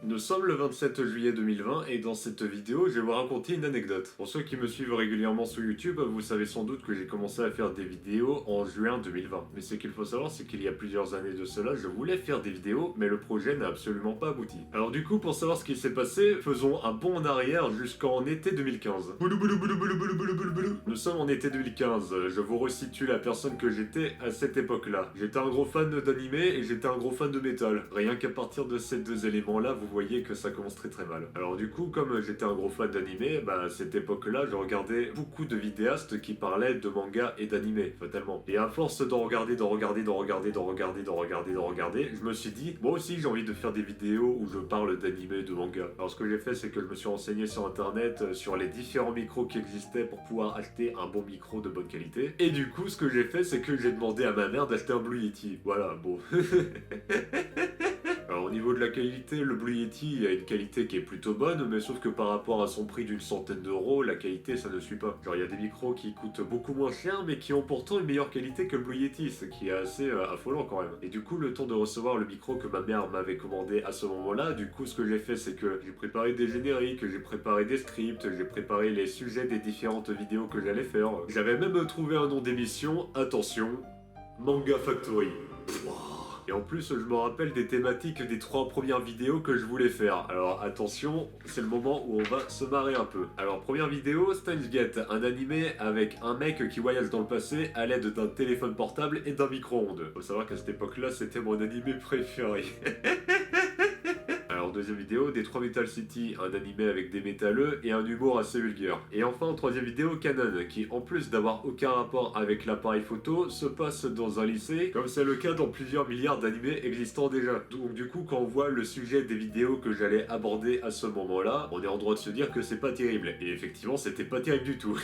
Nous sommes le 27 juillet 2020 et dans cette vidéo, je vais vous raconter une anecdote. Pour ceux qui me suivent régulièrement sur YouTube, vous savez sans doute que j'ai commencé à faire des vidéos en juin 2020. Mais ce qu'il faut savoir, c'est qu'il y a plusieurs années de cela, je voulais faire des vidéos, mais le projet n'a absolument pas abouti. Alors du coup, pour savoir ce qui s'est passé, faisons un bond en arrière jusqu'en été 2015. Nous sommes en été 2015, je vous resitue la personne que j'étais à cette époque-là. J'étais un gros fan d'animé et j'étais un gros fan de métal. Rien qu'à partir de ces deux éléments-là, vous voyez que ça commence très mal. Alors du coup, comme j'étais un gros fan d'animé, à cette époque-là, je regardais beaucoup de vidéastes qui parlaient de manga et d'animé, fatalement. Et à force d'en regarder, je me suis dit, moi aussi j'ai envie de faire des vidéos où je parle d'animé et de manga. Alors ce que j'ai fait, c'est que je me suis renseigné sur internet, sur les différents micros qui existaient pour pouvoir acheter un bon micro de bonne qualité. Et du coup, ce que j'ai fait, c'est que j'ai demandé à ma mère d'acheter un Blue Yeti. Voilà, bon. Alors au niveau de la qualité, le Blue Yeti a une qualité qui est plutôt bonne, mais sauf que par rapport à son prix d'une centaine d'euros, la qualité ça ne suit pas. Genre il y a des micros qui coûtent beaucoup moins cher, mais qui ont pourtant une meilleure qualité que le Blue Yeti, ce qui est assez affolant quand même. Et du coup, le temps de recevoir le micro que ma mère m'avait commandé à ce moment-là, du coup ce que j'ai fait, c'est que j'ai préparé des génériques, j'ai préparé des scripts, j'ai préparé les sujets des différentes vidéos que j'allais faire. J'avais même trouvé un nom d'émission, attention, Manga Factory. Et en plus, je me rappelle des thématiques des 3 premières vidéos que je voulais faire. Alors attention, c'est le moment où on va se marrer un peu. Alors première vidéo, Steins Gate, un animé avec un mec qui voyage dans le passé à l'aide d'un téléphone portable et d'un micro-ondes. Faut savoir qu'à cette époque-là, c'était mon animé préféré. Alors deuxième vidéo, Detroit Metal City, un animé avec des métalleux et un humour assez vulgaire. Et enfin en troisième vidéo, Canon, qui en plus d'avoir aucun rapport avec l'appareil photo, se passe dans un lycée, comme c'est le cas dans plusieurs milliards d'animés existants déjà. Donc du coup, quand on voit le sujet des vidéos que j'allais aborder à ce moment-là, on est en droit de se dire que c'est pas terrible. Et effectivement, c'était pas terrible du tout.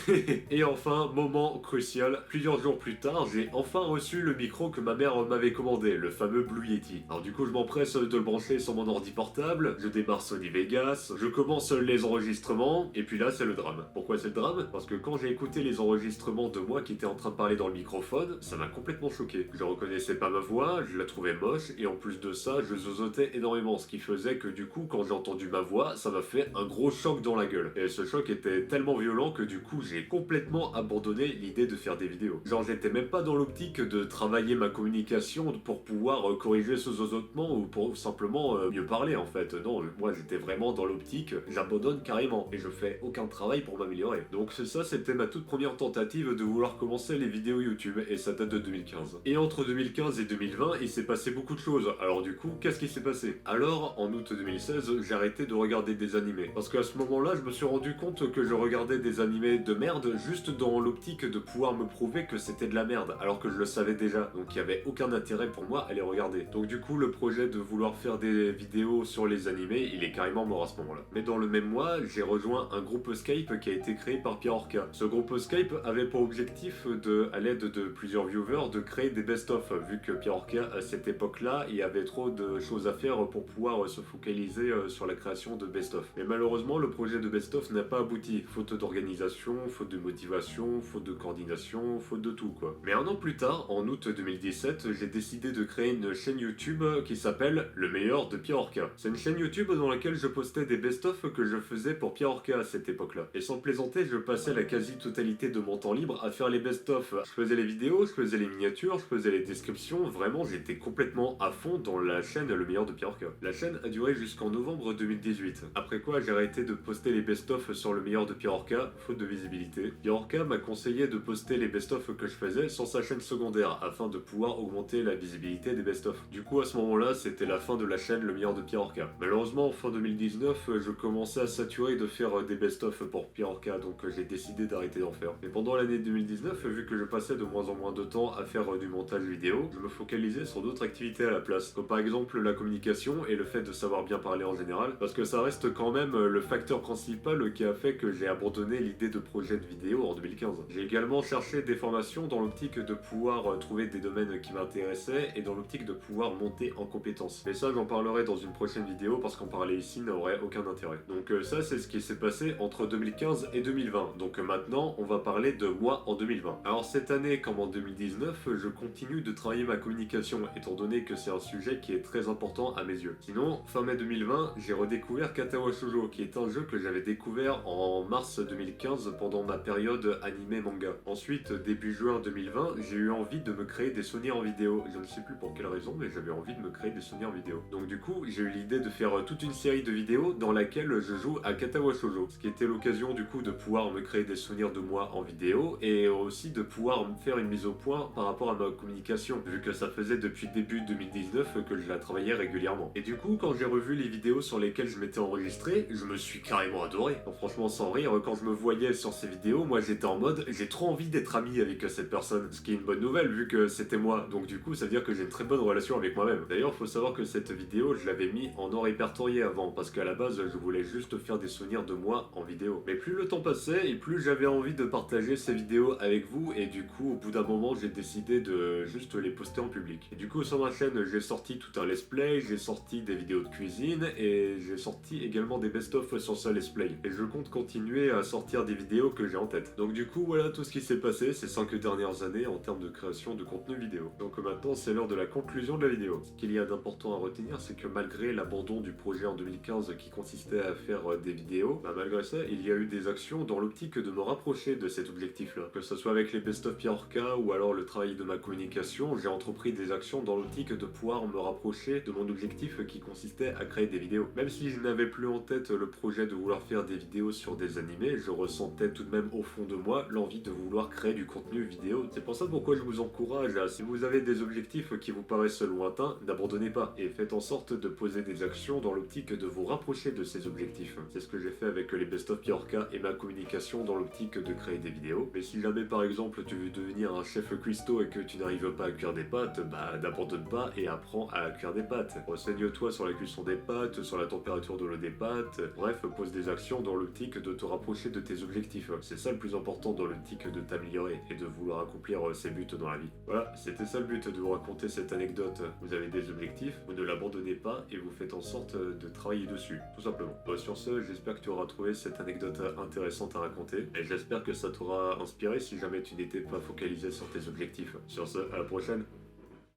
Et enfin, moment crucial, plusieurs jours plus tard, j'ai enfin reçu le micro que ma mère m'avait commandé, le fameux Blue Yeti. Alors du coup, je m'empresse de le brancher sur mon ordi portable, je démarre Sony Vegas, je commence les enregistrements, et puis là c'est le drame. Pourquoi c'est le drame? Parce que quand j'ai écouté les enregistrements de moi qui était en train de parler dans le microphone, ça m'a complètement choqué. Je reconnaissais pas ma voix, je la trouvais moche, et en plus de ça, je zozotais énormément, ce qui faisait que du coup, quand j'ai entendu ma voix, ça m'a fait un gros choc dans la gueule. Et ce choc était tellement violent que du coup, j'ai complètement abandonné l'idée de faire des vidéos. Genre, j'étais même pas dans l'optique de travailler ma communication pour pouvoir corriger ce zozotement ou pour simplement mieux parler en fait. Non, moi j'étais vraiment dans l'optique, j'abandonne carrément et je fais aucun travail pour m'améliorer. Donc ça, c'était ma toute première tentative de vouloir commencer les vidéos YouTube et ça date de 2015. Et entre 2015 et 2020, il s'est passé beaucoup de choses. Alors du coup, qu'est-ce qui s'est passé? Alors, en août 2016, j'ai arrêté de regarder des animés. Parce qu'à ce moment-là, je me suis rendu compte que je regardais des animés de merde juste dans l'optique de pouvoir me prouver que c'était de la merde, alors que je le savais déjà. Donc il n'y avait aucun intérêt pour moi à les regarder. Donc du coup, le projet de vouloir faire des vidéos sur les animés, il est carrément mort à ce moment-là. Mais dans le même mois, j'ai rejoint un groupe Skype qui a été créé par Pierre Orca. Ce groupe Skype avait pour objectif à l'aide de plusieurs viewers, de créer des best-of, vu que Pierre Orca, à cette époque-là, il y avait trop de choses à faire pour pouvoir se focaliser sur la création de best-of. Mais malheureusement, le projet de best-of n'a pas abouti, faute d'organisation, faute de motivation, faute de coordination, faute de tout quoi. Mais un an plus tard, en août 2017, j'ai décidé de créer une chaîne YouTube qui s'appelle Le Meilleur de Pierre Orca. C'est une chaîne YouTube dans laquelle je postais des best-of que je faisais pour Pierre Orca à cette époque-là. Et sans plaisanter, je passais la quasi-totalité de mon temps libre à faire les best-of. Je faisais les vidéos, je faisais les miniatures, je faisais les descriptions, vraiment j'étais complètement à fond dans la chaîne Le Meilleur de Pierre Orca. La chaîne a duré jusqu'en novembre 2018. Après quoi, j'ai arrêté de poster les best-of sur Le Meilleur de Pierre Orca, faute de visibilité. Pierre Orca m'a conseillé de poster les best-of que je faisais sur sa chaîne secondaire, afin de pouvoir augmenter la visibilité des best-of. Du coup, à ce moment-là, c'était la fin de la chaîne Le Meilleur de Pierre Orca. Malheureusement, fin 2019, je commençais à saturer de faire des best-of pour Pierre Orca, donc j'ai décidé d'arrêter d'en faire. Mais pendant l'année 2019, vu que je passais de moins en moins de temps à faire du montage vidéo, je me focalisais sur d'autres activités à la place, comme par exemple la communication et le fait de savoir bien parler en général, parce que ça reste quand même le facteur principal qui a fait que j'ai abandonné l'idée de projet de vidéo en 2015. J'ai également cherché des formations dans l'optique de pouvoir trouver des domaines qui m'intéressaient et dans l'optique de pouvoir monter en compétences. Mais ça, j'en parlerai dans une prochaine vidéo vidéo parce qu'en parler ici n'aurait aucun intérêt. Donc ça c'est ce qui s'est passé entre 2015 et 2020. Donc maintenant on va parler de moi en 2020. Alors cette année comme en 2019, je continue de travailler ma communication étant donné que c'est un sujet qui est très important à mes yeux. Sinon, fin mai 2020, j'ai redécouvert Katawa Shoujo qui est un jeu que j'avais découvert en mars 2015 pendant ma période animé manga. Ensuite, début juin 2020, j'ai eu envie de me créer des souvenirs en vidéo. Je ne sais plus pour quelle raison, mais j'avais envie de me créer des souvenirs vidéo. Donc du coup, j'ai eu l'idée de faire toute une série de vidéos dans laquelle je joue à Katawa Shoujo. Ce qui était l'occasion du coup de pouvoir me créer des souvenirs de moi en vidéo et aussi de pouvoir me faire une mise au point par rapport à ma communication, vu que ça faisait depuis début 2019 que je la travaillais régulièrement. Et du coup, quand j'ai revu les vidéos sur lesquelles je m'étais enregistré, je me suis carrément adoré. Donc, franchement, sans rire, quand je me voyais sur ces vidéos, moi j'étais en mode j'ai trop envie d'être ami avec cette personne. Ce qui est une bonne nouvelle vu que c'était moi. Donc du coup, ça veut dire que j'ai une très bonne relation avec moi-même. D'ailleurs, faut savoir que cette vidéo, je l'avais mis en non répertorié avant parce qu'à la base, je voulais juste faire des souvenirs de moi en vidéo. Mais plus le temps passait et plus j'avais envie de partager ces vidéos avec vous et du coup, au bout d'un moment, j'ai décidé de juste les poster en public. Et du coup, sur ma chaîne, j'ai sorti tout un let's play, j'ai sorti des vidéos de cuisine et j'ai sorti également des best-of sur ce let's play. Et je compte continuer à sortir des vidéos que j'ai en tête. Donc du coup, voilà tout ce qui s'est passé ces 5 dernières années en termes de création de contenu vidéo. Donc maintenant, c'est l'heure de la conclusion de la vidéo. Ce qu'il y a d'important à retenir, c'est que malgré l'abandon du projet en 2015 qui consistait à faire des vidéos, malgré ça, il y a eu des actions dans l'optique de me rapprocher de cet objectif-là. Que ce soit avec les best-of Piorca ou alors le travail de ma communication, j'ai entrepris des actions dans l'optique de pouvoir me rapprocher de mon objectif qui consistait à créer des vidéos. Même si je n'avais plus en tête le projet de vouloir faire des vidéos sur des animés, je ressentais tout de même au fond de moi l'envie de vouloir créer du contenu vidéo. C'est pour ça pourquoi je vous encourage à, si vous avez des objectifs qui vous paraissent lointains, n'abandonnez pas et faites en sorte de poser des actions dans l'optique de vous rapprocher de ces objectifs. C'est ce que j'ai fait avec les best-of Piorca et ma communication dans l'optique de créer des vidéos. Mais si jamais par exemple tu veux devenir un chef cuistot et que tu n'arrives pas à cuire des pâtes, bah n'abandonne pas et apprends à cuire des pâtes. Renseigne-toi sur la cuisson des pâtes, sur la température de l'eau des pâtes, bref, pose des actions dans l'optique de te rapprocher de tes objectifs. C'est ça le plus important dans l'optique de t'améliorer et de vouloir accomplir ses buts dans la vie. Voilà, c'était ça le but de vous raconter cette anecdote. Vous avez des objectifs, vous ne l'abandonnez pas et vous faites en sorte de travailler dessus, tout simplement. Bon, sur ce, j'espère que tu auras trouvé cette anecdote intéressante à raconter et j'espère que ça t'aura inspiré si jamais tu n'étais pas focalisé sur tes objectifs. Sur ce, à la prochaine.